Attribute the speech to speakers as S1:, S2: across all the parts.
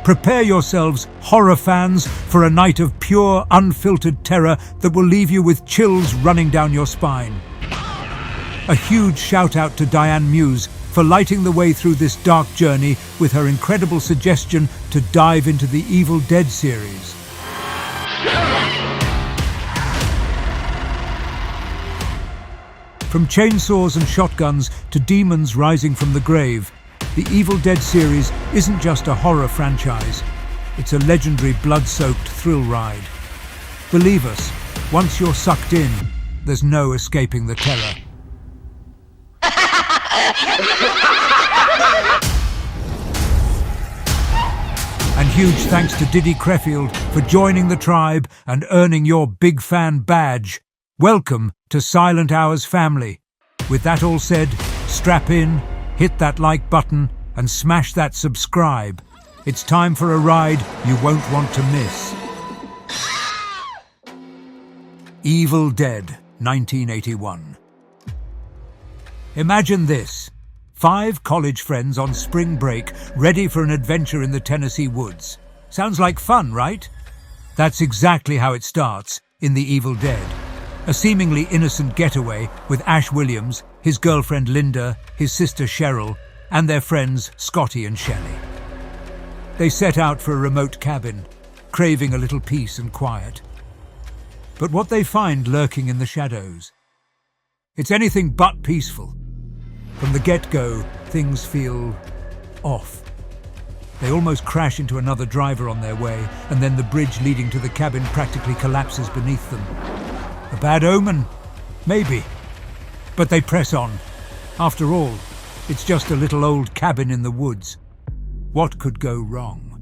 S1: Prepare yourselves, horror fans, for a night of pure, unfiltered terror that will leave you with chills running down your spine. A huge shout out to Diane Muse for lighting the way through this dark journey with her incredible suggestion to dive into the Evil Dead series. From chainsaws and shotguns to demons rising from the grave, the Evil Dead series isn't just a horror franchise, it's a legendary blood-soaked thrill ride. Believe us, once you're sucked in, there's no escaping the terror. And huge thanks to Diddy Creffield for joining the tribe and earning your Big Fan badge. Welcome to Silent Hour's family. With that all said, strap in, hit that like button, and smash that subscribe. It's time for a ride you won't want to miss. Evil Dead, 1981. Imagine this. 5 college friends on spring break, ready for an adventure in the Tennessee woods. Sounds like fun, right? That's exactly how it starts in The Evil Dead. A seemingly innocent getaway with Ash Williams, his girlfriend Linda, his sister Cheryl, and their friends Scotty and Shelley. They set out for a remote cabin, craving a little peace and quiet. But what they find lurking in the shadows, it's anything but peaceful. From the get-go, things feel off. They almost crash into another driver on their way, and then the bridge leading to the cabin practically collapses beneath them. A bad omen? Maybe. But they press on. After all, it's just a little old cabin in the woods. What could go wrong?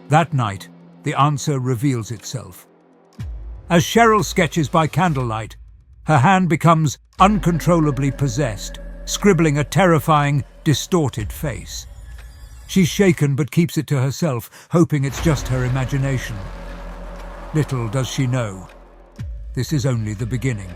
S1: That night, the answer reveals itself. As Cheryl sketches by candlelight, her hand becomes uncontrollably possessed, scribbling a terrifying, distorted face. She's shaken but keeps it to herself, hoping it's just her imagination. Little does she know, this is only the beginning.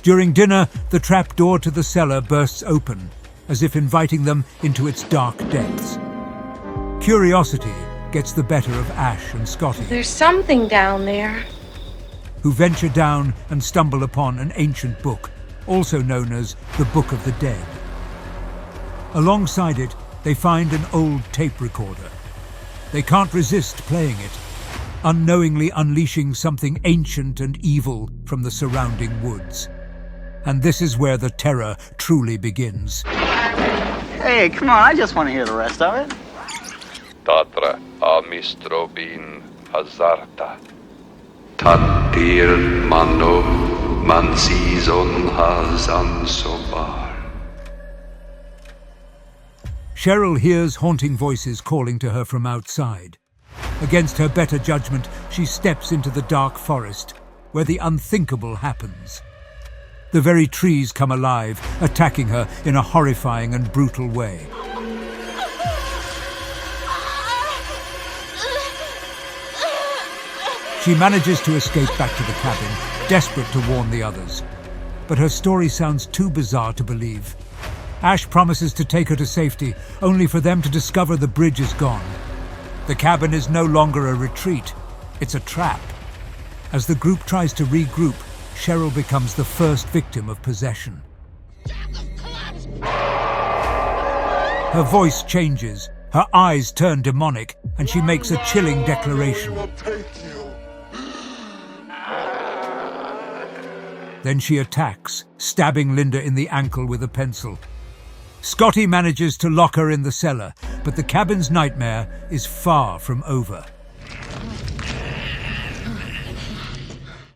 S1: During dinner, the trap door to the cellar bursts open, as if inviting them into its dark depths. Curiosity gets the better of Ash and Scotty.
S2: There's something down there.
S1: Who venture down and stumble upon an ancient book, also known as the Book of the Dead. Alongside it, they find an old tape recorder. They can't resist playing it, unknowingly unleashing something ancient and evil from the surrounding woods. And this is where the terror truly begins.
S3: Hey, come on, I just want to hear the rest of it.
S4: Tatra amistrobin hazarta. Tatir mano mansizon hazan sobar.
S1: Cheryl hears haunting voices calling to her from outside. Against her better judgment, she steps into the dark forest, where the unthinkable happens. The very trees come alive, attacking her in a horrifying and brutal way. She manages to escape back to the cabin, desperate to warn the others. But her story sounds too bizarre to believe. Ash promises to take her to safety, only for them to discover the bridge is gone. The cabin is no longer a retreat, it's a trap. As the group tries to regroup, Cheryl becomes the first victim of possession. Her voice changes, her eyes turn demonic, and she makes a chilling declaration. Then she attacks, stabbing Linda in the ankle with a pencil. Scotty manages to lock her in the cellar, but the cabin's nightmare is far from over.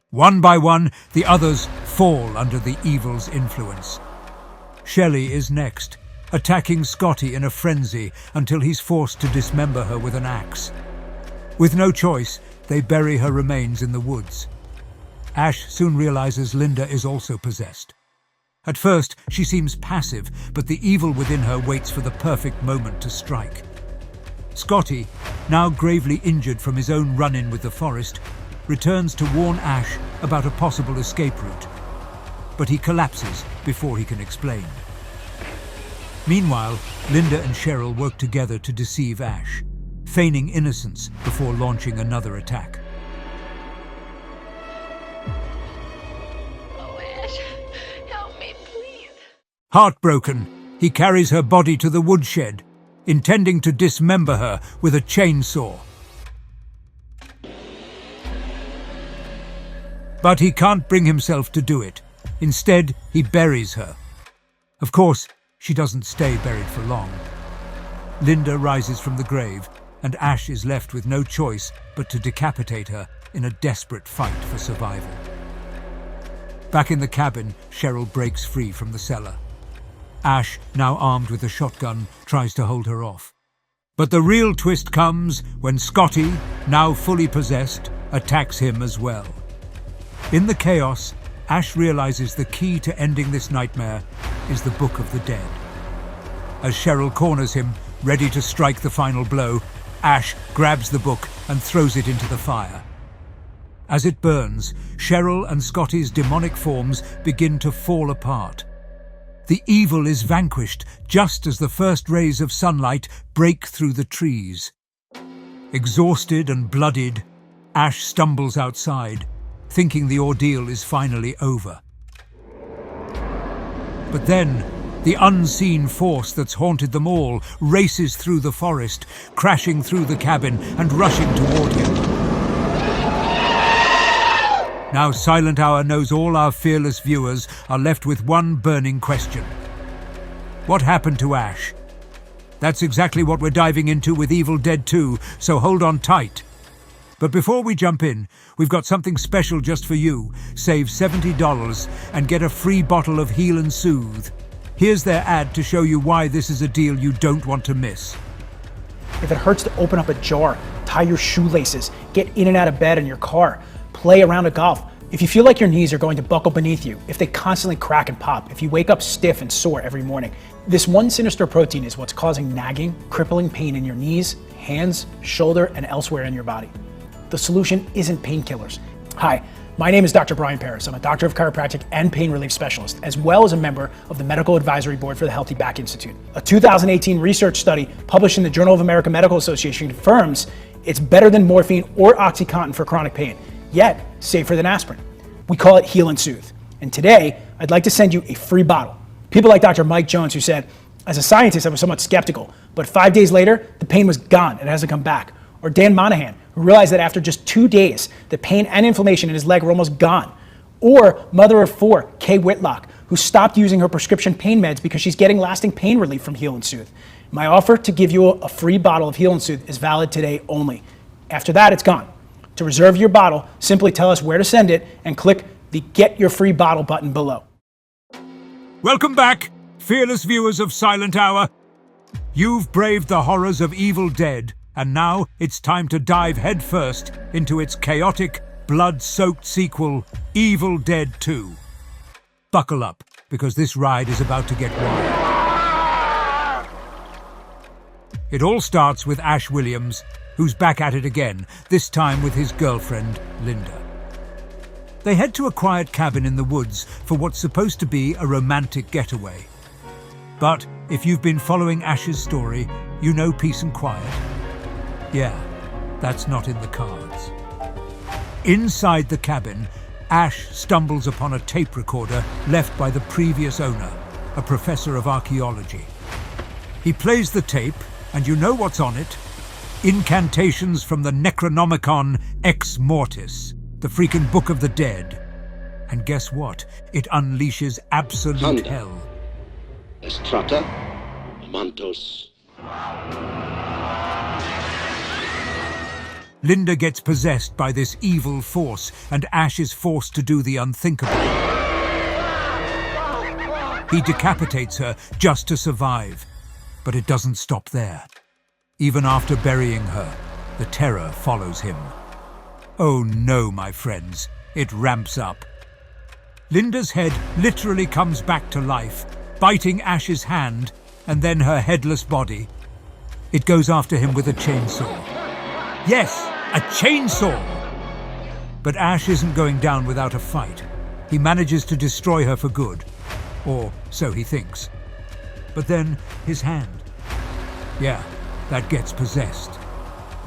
S1: One by one, the others fall under the evil's influence. Shelley is next, attacking Scotty in a frenzy until he's forced to dismember her with an axe. With no choice, they bury her remains in the woods. Ash soon realizes Linda is also possessed. At first, she seems passive, but the evil within her waits for the perfect moment to strike. Scotty, now gravely injured from his own run-in with the forest, returns to warn Ash about a possible escape route. But he collapses before he can explain. Meanwhile, Linda and Cheryl work together to deceive Ash, feigning innocence before launching another attack.
S2: Oh, Ash, help me, please.
S1: Heartbroken, he carries her body to the woodshed, intending to dismember her with a chainsaw. But he can't bring himself to do it. Instead, he buries her. Of course, she doesn't stay buried for long. Linda rises from the grave, and Ash is left with no choice but to decapitate her in a desperate fight for survival. Back in the cabin, Cheryl breaks free from the cellar. Ash, now armed with a shotgun, tries to hold her off. But the real twist comes when Scotty, now fully possessed, attacks him as well. In the chaos, Ash realizes the key to ending this nightmare is the Book of the Dead. As Cheryl corners him, ready to strike the final blow, Ash grabs the book and throws it into the fire. As it burns, Cheryl and Scotty's demonic forms begin to fall apart. The evil is vanquished just as the first rays of sunlight break through the trees. Exhausted and bloodied, Ash stumbles outside, thinking the ordeal is finally over. But then, the unseen force that's haunted them all races through the forest, crashing through the cabin and rushing toward him. Now Silent Hour knows all our fearless viewers are left with one burning question. What happened to Ash? That's exactly what we're diving into with Evil Dead 2, so hold on tight. But before we jump in, we've got something special just for you. Save $70 and get a free bottle of Heal and Soothe. Here's their ad to show you why this is a deal you don't want to miss.
S5: If it hurts to open up a jar, tie your shoelaces, get in and out of bed in your car, play a round of golf. If you feel like your knees are going to buckle beneath you, if they constantly crack and pop, if you wake up stiff and sore every morning, this one sinister protein is what's causing nagging, crippling pain in your knees, hands, shoulder, and elsewhere in your body. The solution isn't painkillers. Hi, my name is Dr. Brian Paris. I'm a doctor of chiropractic and pain relief specialist, as well as a member of the Medical Advisory Board for the Healthy Back Institute. A 2018 research study published in the Journal of American Medical Association confirms it's better than morphine or OxyContin for chronic pain, yet safer than aspirin. We call it Heal and Soothe. And today, I'd like to send you a free bottle. People like Dr. Mike Jones, who said, as a scientist, I was somewhat skeptical, but 5 days later, the pain was gone and hasn't come back. Or Dan Monahan, who realized that after just 2 days, the pain and inflammation in his leg were almost gone. Or mother of 4, Kay Whitlock, who stopped using her prescription pain meds because she's getting lasting pain relief from Heal and Soothe. My offer to give you a free bottle of Heal and Soothe is valid today only. After that, it's gone. To reserve your bottle, simply tell us where to send it and click the Get Your Free Bottle button below.
S1: Welcome back, fearless viewers of Silent Hour. You've braved the horrors of Evil Dead, and now it's time to dive headfirst into its chaotic, blood-soaked sequel, Evil Dead 2. Buckle up, because this ride is about to get wild. It all starts with Ash Williams, who's back at it again, this time with his girlfriend, Linda. They head to a quiet cabin in the woods for what's supposed to be a romantic getaway. But if you've been following Ash's story, you know peace and quiet. Yeah, that's not in the cards. Inside the cabin, Ash stumbles upon a tape recorder left by the previous owner, a professor of archaeology. He plays the tape, and you know what's on it? Incantations from the Necronomicon Ex Mortis, the freaking Book of the Dead. And guess what? It unleashes absolute hell.
S6: Estrata, Mantos.
S1: Linda gets possessed by this evil force, and Ash is forced to do the unthinkable. He decapitates her just to survive, but it doesn't stop there. Even after burying her, the terror follows him. Oh no, my friends, it ramps up. Linda's head literally comes back to life, biting Ash's hand and then her headless body. It goes after him with a chainsaw. Yes, a chainsaw! But Ash isn't going down without a fight. He manages to destroy her for good. Or so he thinks. But then, his hand. Yeah, that gets possessed.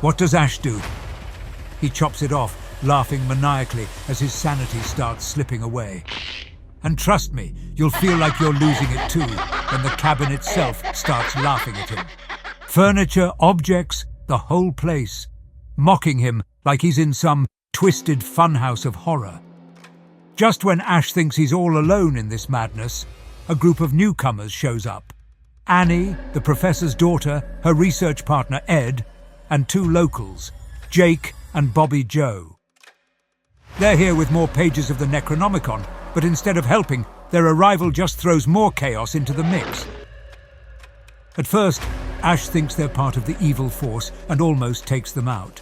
S1: What does Ash do? He chops it off, laughing maniacally as his sanity starts slipping away. And trust me, you'll feel like you're losing it too when the cabin itself starts laughing at him. Furniture, objects, the whole place, mocking him like he's in some twisted funhouse of horror. Just when Ash thinks he's all alone in this madness, a group of newcomers shows up. Annie, the professor's daughter, her research partner Ed, and two locals, Jake and Bobby Joe. They're here with more pages of the Necronomicon, but instead of helping, their arrival just throws more chaos into the mix. At first, Ash thinks they're part of the evil force and almost takes them out.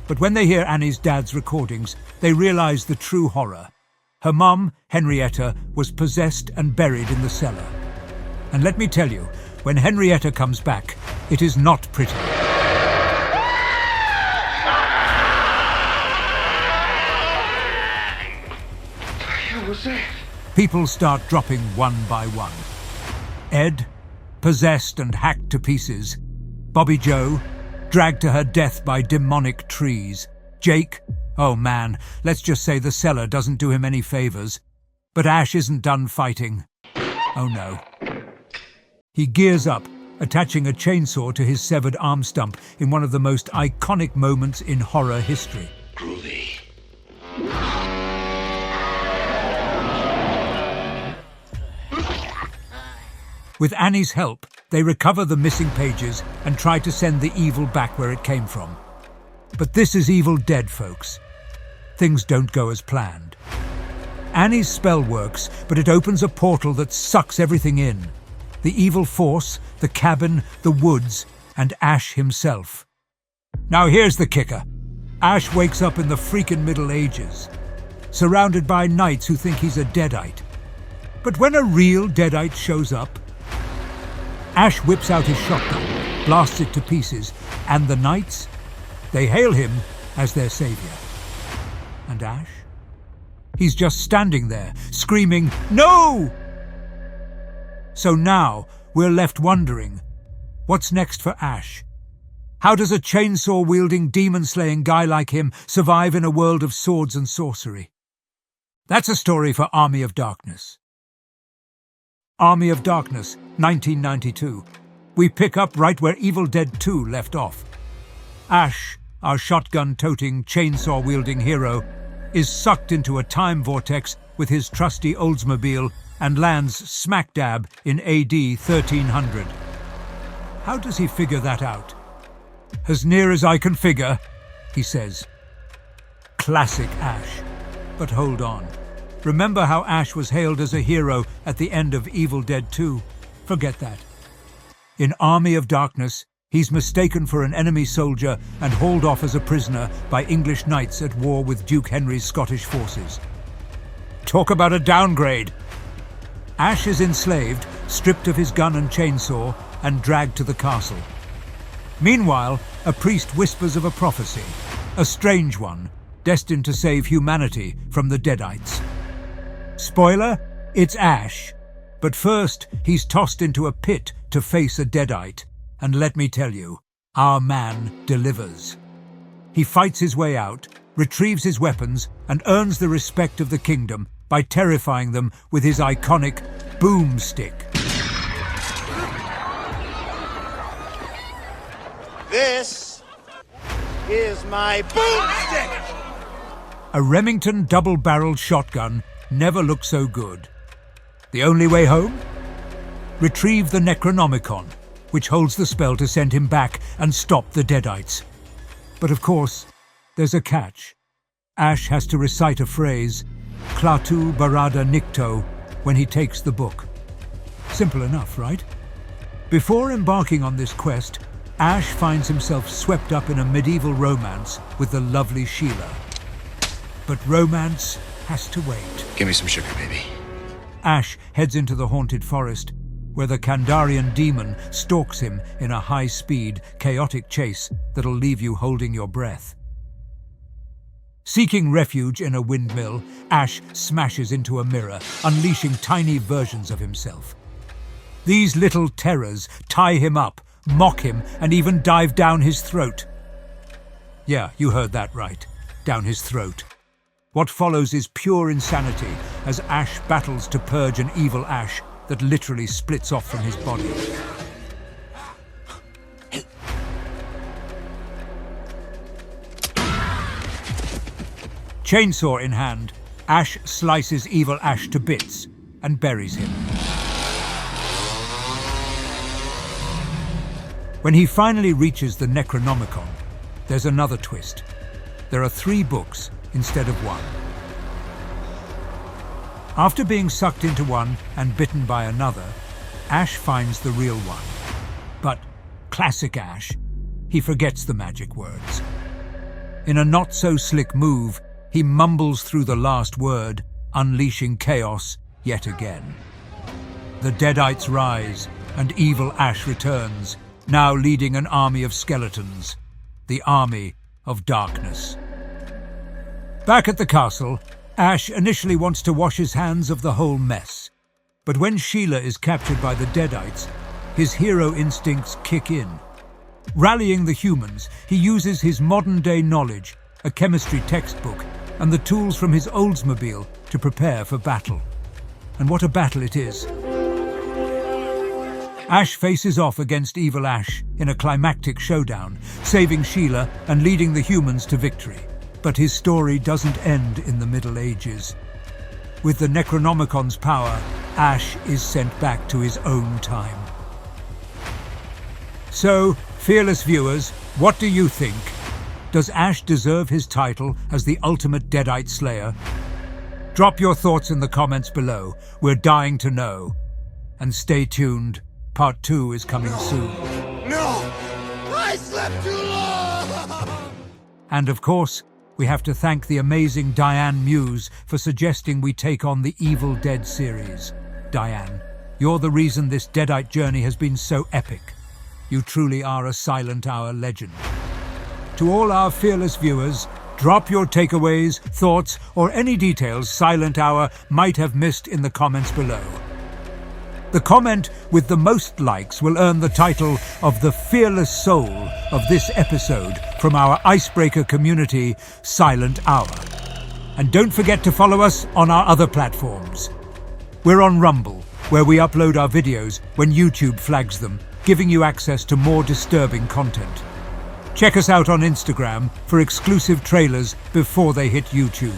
S1: But when they hear Annie's dad's recordings, they realize the true horror. Her mum, Henrietta, was possessed and buried in the cellar. And let me tell you, when Henrietta comes back, it is not pretty.
S6: What was that?
S1: People start dropping one by one. Ed, possessed and hacked to pieces. Bobby Joe, dragged to her death by demonic trees. Jake, oh man, let's just say the cellar doesn't do him any favors. But Ash isn't done fighting. Oh no. He gears up, attaching a chainsaw to his severed arm stump in one of the most iconic moments in horror history.
S6: Groovy.
S1: With Annie's help, they recover the missing pages and try to send the evil back where it came from. But this is Evil Dead, folks. Things don't go as planned. Annie's spell works, but it opens a portal that sucks everything in. The evil force, the cabin, the woods, and Ash himself. Now here's the kicker. Ash wakes up in the freaking Middle Ages, surrounded by knights who think he's a Deadite. But when a real Deadite shows up, Ash whips out his shotgun, blasts it to pieces, and the knights, they hail him as their savior. And Ash? He's just standing there, screaming, "No!" So now, we're left wondering, what's next for Ash? How does a chainsaw-wielding, demon-slaying guy like him survive in a world of swords and sorcery? That's a story for Army of Darkness. Army of Darkness, 1992. We pick up right where Evil Dead 2 left off. Ash, our shotgun-toting, chainsaw-wielding hero, is sucked into a time vortex with his trusty Oldsmobile and lands smack dab in AD 1300. How does he figure that out? "As near as I can figure," he says. Classic Ash. But hold on. Remember how Ash was hailed as a hero at the end of Evil Dead 2? Forget that. In Army of Darkness, he's mistaken for an enemy soldier and hauled off as a prisoner by English knights at war with Duke Henry's Scottish forces. Talk about a downgrade! Ash is enslaved, stripped of his gun and chainsaw, and dragged to the castle. Meanwhile, a priest whispers of a prophecy, a strange one, destined to save humanity from the Deadites. Spoiler, it's Ash. But first, he's tossed into a pit to face a Deadite. And let me tell you, our man delivers. He fights his way out, retrieves his weapons, and earns the respect of the kingdom by terrifying them with his iconic boomstick.
S7: This is my boomstick!
S1: A Remington double-barreled shotgun never looked so good. The only way home? Retrieve the Necronomicon, which holds the spell to send him back and stop the Deadites. But of course, there's a catch. Ash has to recite a phrase, Klaatu Barada Nikto, when he takes the book. Simple enough, right? Before embarking on this quest, Ash finds himself swept up in a medieval romance with the lovely Sheila. But romance has to wait.
S6: Give me some sugar, baby.
S1: Ash heads into the haunted forest, where the Kandarian demon stalks him in a high-speed, chaotic chase that'll leave you holding your breath. Seeking refuge in a windmill, Ash smashes into a mirror, unleashing tiny versions of himself. These little terrors tie him up, mock him, and even dive down his throat. Yeah, you heard that right. Down his throat. What follows is pure insanity as Ash battles to purge an evil Ash that literally splits off from his body. Chainsaw in hand, Ash slices evil Ash to bits and buries him. When he finally reaches the Necronomicon, there's another twist. There are 3 books instead of 1. After being sucked into one and bitten by another, Ash finds the real one. But, classic Ash, he forgets the magic words. In a not-so-slick move, he mumbles through the last word, unleashing chaos yet again. The Deadites rise, and evil Ash returns, now leading an army of skeletons, the army of darkness. Back at the castle, Ash initially wants to wash his hands of the whole mess. But when Sheila is captured by the Deadites, his hero instincts kick in. Rallying the humans, he uses his modern-day knowledge, a chemistry textbook, and the tools from his Oldsmobile to prepare for battle. And what a battle it is. Ash faces off against evil Ash in a climactic showdown, saving Sheila and leading the humans to victory. But his story doesn't end in the Middle Ages. With the Necronomicon's power, Ash is sent back to his own time. So, fearless viewers, what do you think? Does Ash deserve his title as the ultimate Deadite Slayer? Drop your thoughts in the comments below. We're dying to know. And stay tuned. Part 2 is coming soon.
S7: No! I slept too long!
S1: And of course, we have to thank the amazing Diane Muse for suggesting we take on the Evil Dead series. Diane, you're the reason this Deadite journey has been so epic. You truly are a Silent Hour legend. To all our fearless viewers, drop your takeaways, thoughts, or any details Silent Hour might have missed in the comments below. The comment with the most likes will earn the title of the fearless soul of this episode from our icebreaker community, Silent Hour. And don't forget to follow us on our other platforms. We're on Rumble, where we upload our videos when YouTube flags them, giving you access to more disturbing content. Check us out on Instagram for exclusive trailers before they hit YouTube.